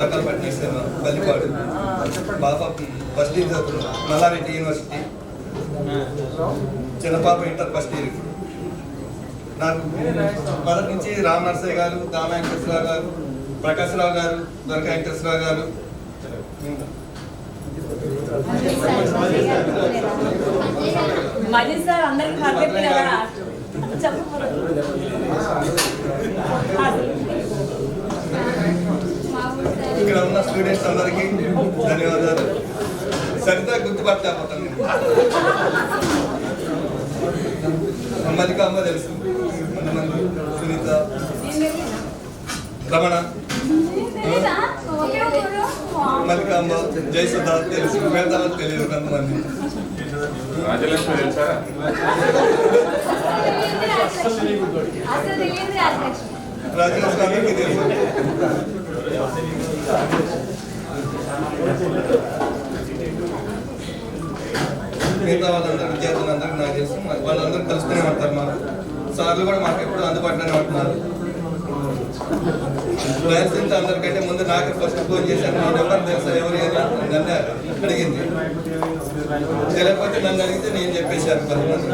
బల్లిపాడు బాబా first year చదువుతున్నాం Mallareddy university, చిన్న పాప ఇంటర్ ఫస్ట్ ఇయర్. నాకు మొదటి నుంచి రామ్ నర్సయ్య గారు, దామ వెంకటేశ్వరరావు గారు, ప్రకాశ్రావు గారు, దొరక వెంకటేశ్వరరావు గారు, ఇక్కడ ఉన్న స్టూడెంట్స్ అందరికీ ధన్యవాదాలు. సరిగ్గా గుర్తుపట్టలేకపోతాను నేను. మల్లికాంబ తెలుసు, సునీత, రమణ, మల్లికాంబ, జయసుధ తెలుసు, మిగతా తెలియదు కొంతమంది. రాజలక్ష్మి అందరికీ తెలుసు. మిగతా వాళ్ళందరూ విద్యార్థులందరికీ నాకు తెలుసు. వాళ్ళందరూ కలుస్తూనే ఉంటారు. మాకు సార్లు కూడా మాకు ఎప్పుడు అందుబాటులోనే ఉంటున్నారు. లైసెన్స్ అందరికంటే ముందు నాకు ఫస్ట్ ఫోన్ చేశాను, మీ నెంబర్ తెలుసా ఎవరు నన్ను అడిగింది. తెలియకపోతే నన్ను అడిగితే నేను చెప్పేశాను. 10 మంది.